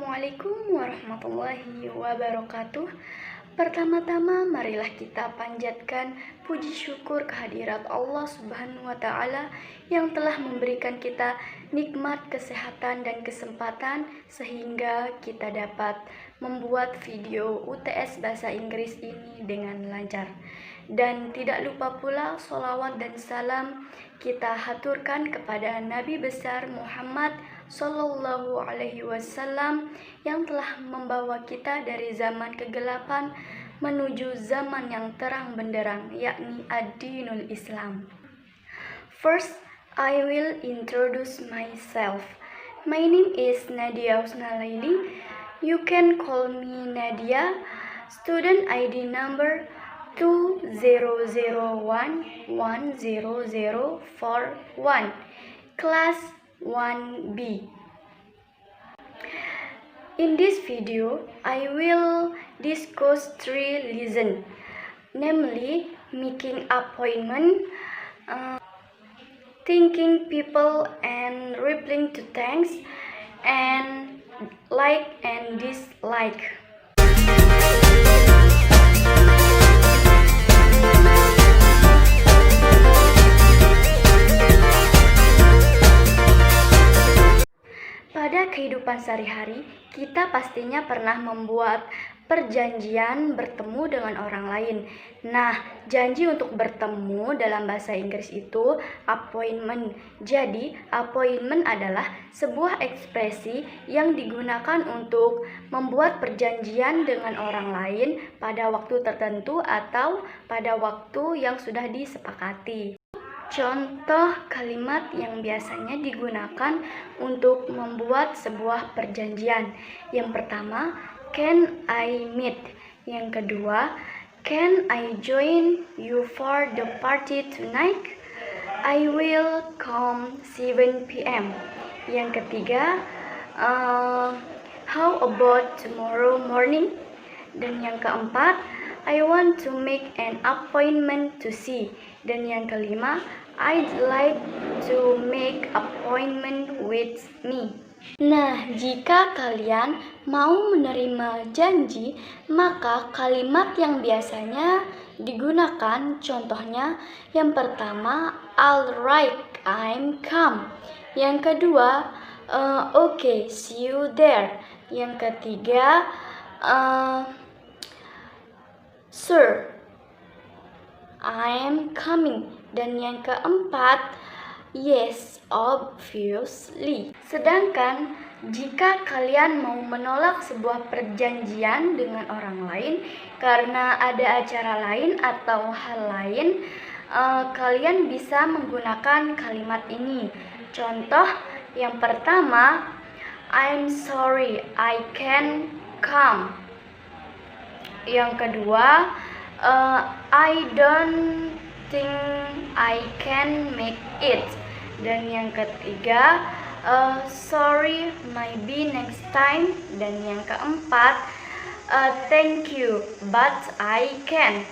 Assalamualaikum warahmatullahi wabarakatuh. Pertama-tama marilah kita panjatkan puji syukur kehadirat Allah Subhanahu wa Ta'ala yang telah memberikan kita nikmat kesehatan dan kesempatan sehingga kita dapat membuat video UTS Bahasa Inggris ini dengan lancar. Dan tidak lupa pula sholawat dan salam kita haturkan kepada Nabi besar Muhammad Sallallahu Alaihi Wasallam yang telah membawa kita dari zaman kegelapan menuju zaman yang terang benderang, yakni ad-dinul Islam. First, I will introduce myself. My name is Nadia Husnalaili. You can call me Nadia. Student ID number 2001100041, class 1B. In this video, I will discuss 3 lessons, namely making appointment, thanking people and replying to thanks, and like and dislike. Pada kehidupan sehari-hari, kita pastinya pernah membuat perjanjian bertemu dengan orang lain. Nah, janji untuk bertemu dalam bahasa Inggris itu appointment. Jadi, appointment adalah sebuah ekspresi yang digunakan untuk membuat perjanjian dengan orang lain pada waktu tertentu atau pada waktu yang sudah disepakati. Contoh kalimat yang biasanya digunakan untuk membuat sebuah perjanjian. Yang pertama, can I meet? Yang kedua, can I join you for the party tonight? I will come 7 p.m. Yang ketiga, how about tomorrow morning? Dan yang keempat, I want to make an appointment to see. Dan yang kelima, I'd like to make appointment with me. Nah, jika kalian mau menerima janji, maka kalimat yang biasanya digunakan contohnya yang pertama, alright, I'm come. Yang kedua, okay, see you there. Yang ketiga, sir, I'm coming. Dan yang keempat, yes, obviously. Sedangkan jika kalian mau menolak sebuah perjanjian dengan orang lain karena ada acara lain atau hal lain, kalian bisa menggunakan kalimat ini. Contoh yang pertama, I'm sorry, I can't come. Yang kedua, I don't think I can make it. Dan yang ketiga, sorry, maybe next time. Dan yang keempat, thank you, but I can.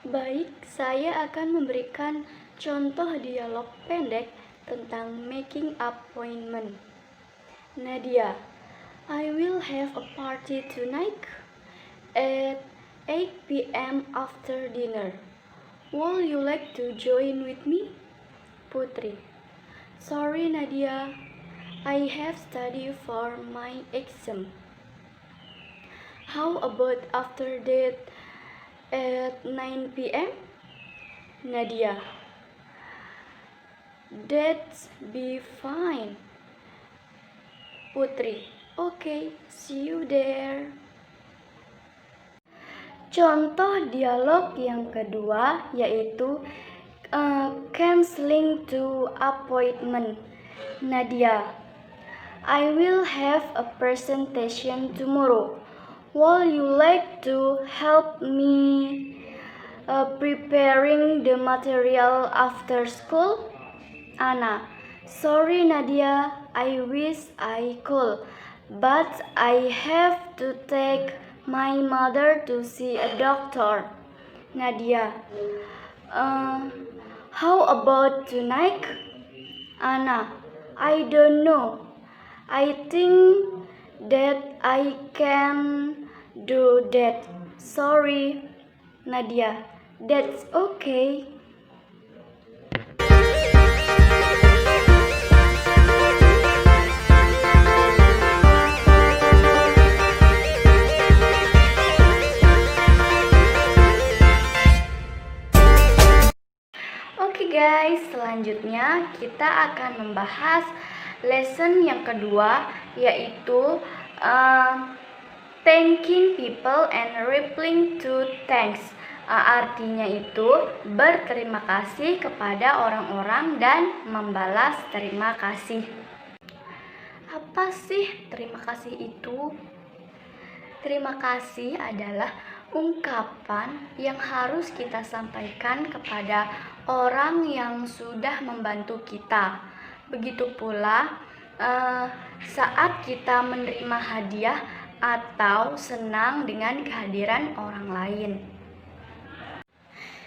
Baik, saya akan memberikan contoh dialog pendek tentang making appointment. Nadia, I will have a party tonight at 8 p.m. after dinner. Would you like to join with me? Putri, sorry Nadia, I have studied for my exam. How about after that at 9 p.m.? Nadia, that'd be fine. Putri, okay, see you there. Contoh dialog yang kedua yaitu canceling to appointment. Nadia, I will have a presentation tomorrow. Would you like to help me preparing the material after school? Anna, sorry Nadia, I wish I could, but I have to take my mother to see a doctor. Nadia, how about tonight? Anna, I don't know. I think that I can do that. Sorry, Nadia. That's okay. Oke guys, selanjutnya kita akan membahas lesson yang kedua, yaitu thanking people and replying to thanks. Artinya itu berterima kasih kepada orang-orang dan membalas terima kasih. Apa sih terima kasih itu? Terima kasih adalah ungkapan yang harus kita sampaikan kepada orang yang sudah membantu kita. Begitu pula saat kita menerima hadiah atau senang dengan kehadiran orang lain.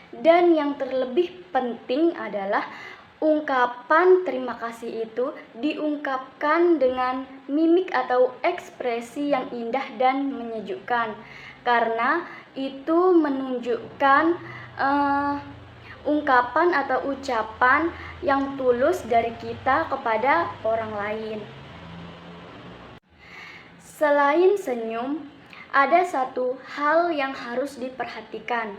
Dan yang terlebih penting adalah ungkapan terima kasih itu diungkapkan dengan mimik atau ekspresi yang indah dan menyejukkan, karena itu menunjukkan ungkapan atau ucapan yang tulus dari kita kepada orang lain. Selain senyum, ada satu hal yang harus diperhatikan.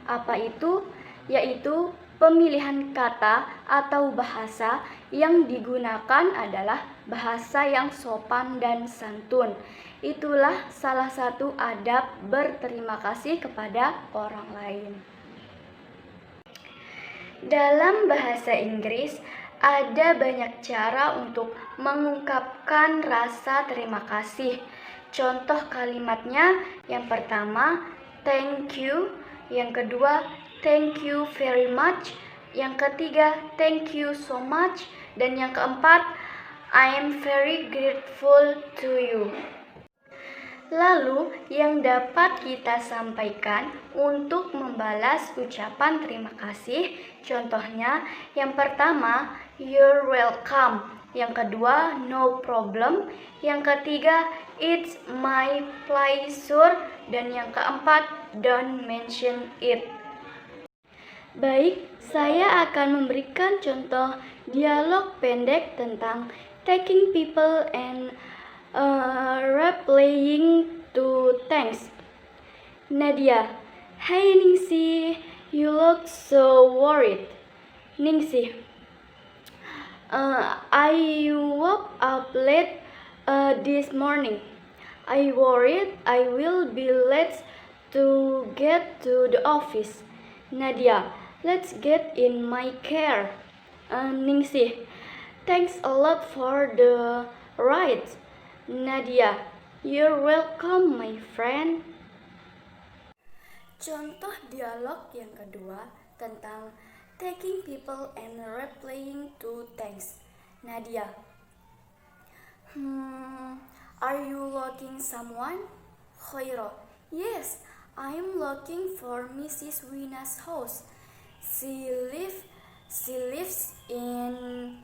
Apa itu? Yaitu pemilihan kata atau bahasa yang digunakan adalah bahasa yang sopan dan santun. Itulah salah satu adab berterima kasih kepada orang lain. Dalam bahasa Inggris, ada banyak cara untuk mengungkapkan rasa terima kasih. Contoh kalimatnya, yang pertama, thank you. Yang kedua, thank you very much. Yang ketiga, thank you so much. Dan yang keempat, I am very grateful to you. Lalu, yang dapat kita sampaikan untuk membalas ucapan terima kasih, contohnya yang pertama, you're welcome. Yang kedua, no problem. Yang ketiga, it's my pleasure. Dan yang keempat, don't mention it. Baik, saya akan memberikan contoh dialog pendek tentang thanking people and replying to thanks. Nadia, hey Ningsih, you look so worried. Ningsih, I woke up late this morning. I worried I will be late to get to the office. Nadia, let's get in my car. Ningsih, thanks a lot for the ride. Nadia, you're welcome my friend. Contoh dialog yang kedua tentang thanking people and replying to thanks. Nadia, are you looking someone? Khaira, yes, I'm looking for Mrs. Wina's house. She lives in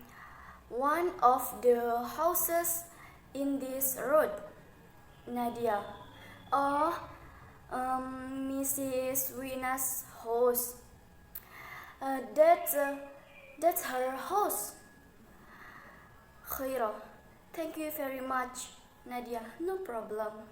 one of the houses in this road. Nadia, oh, Mrs. Wina's house. That's her house. Khaira, thank you very much. Nadia, no problem.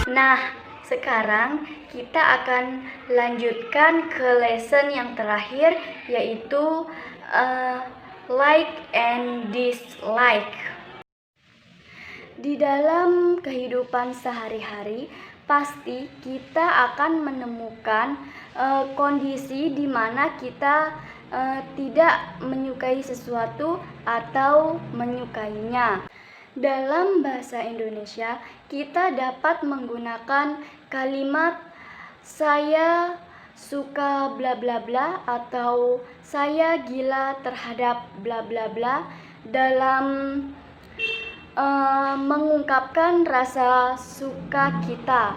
Nah, sekarang kita akan lanjutkan ke lesson yang terakhir, yaitu like and dislike. Di dalam kehidupan sehari-hari, pasti kita akan menemukan kondisi di mana kita tidak menyukai sesuatu atau menyukainya. Dalam bahasa Indonesia, kita dapat menggunakan kalimat saya suka bla bla bla atau saya gila terhadap bla bla bla dalam mengungkapkan rasa suka kita.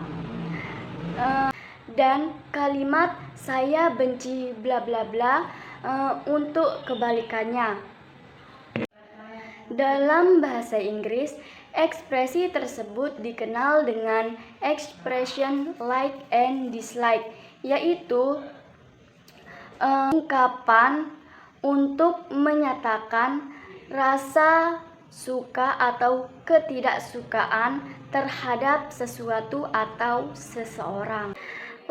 Dan kalimat saya benci bla bla bla untuk kebalikannya. Dalam bahasa Inggris, ekspresi tersebut dikenal dengan expression like and dislike, yaitu ungkapan untuk menyatakan rasa suka atau ketidaksukaan terhadap sesuatu atau seseorang.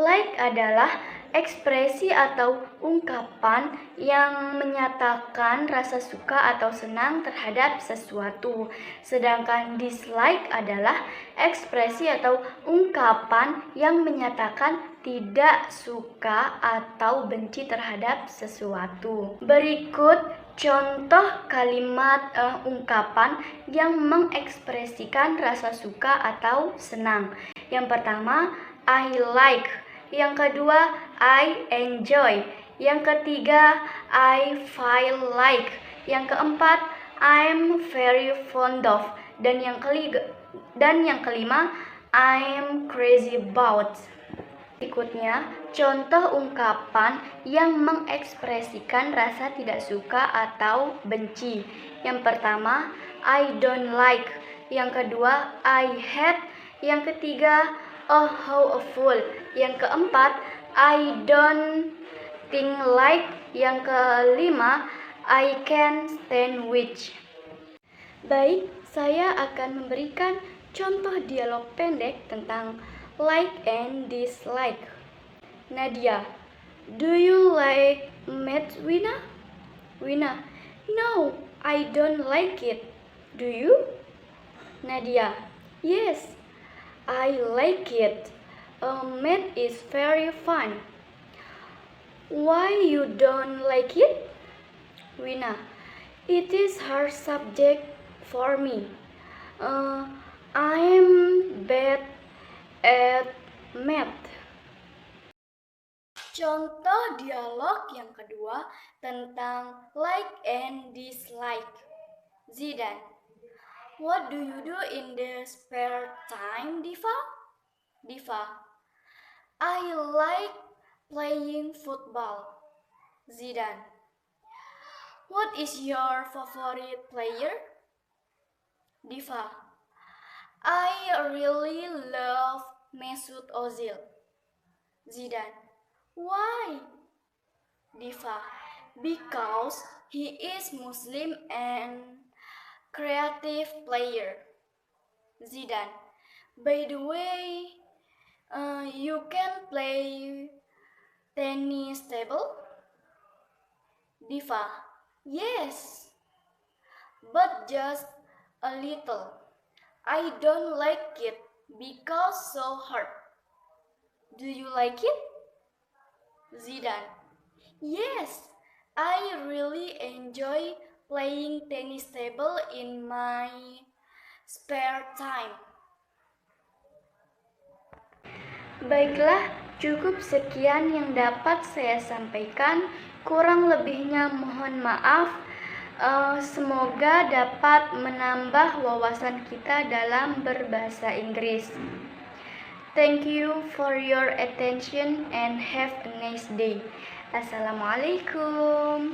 Like adalah ekspresi atau ungkapan yang menyatakan rasa suka atau senang terhadap sesuatu. Sedangkan dislike adalah ekspresi atau ungkapan yang menyatakan tidak suka atau benci terhadap sesuatu. Berikut contoh kalimat ungkapan yang mengekspresikan rasa suka atau senang. Yang pertama, I like. Yang kedua, I enjoy. Yang ketiga, I feel like. Yang keempat, I'm very fond of. Dan yang kelima, I'm crazy about. Berikutnya, contoh ungkapan yang mengekspresikan rasa tidak suka atau benci. Yang pertama, I don't like. Yang kedua, I hate. Yang ketiga, oh how awful. Yang keempat, I don't think like. Yang kelima, I can't stand which. Baik, saya akan memberikan contoh dialog pendek tentang like and dislike. Nadia, do you like meat, Wina? Wina, no, I don't like it. Do you? Nadia, yes, I like it. Math is very fun. Why you don't like it? Wina, it is hard subject for me. I'm bad at math. Contoh dialog yang kedua tentang like and dislike. Zidan, what do you do in the spare time, Diva? Diva, I like playing football. Zidan, what is your favorite player? Diva, I really love Mesut Ozil. Zidan, why? Diva, because he is Muslim and creative player. Zidan, by the way, you can play tennis table? Diva, yes, but just a little. I don't like it because so hard. Do you like it? Zidan, yes, I really enjoy playing tennis table in my spare time. Baiklah, cukup sekian yang dapat saya sampaikan. Kurang lebihnya mohon maaf. Semoga dapat menambah wawasan kita dalam berbahasa Inggris. Thank you for your attention and have a nice day. Assalamualaikum.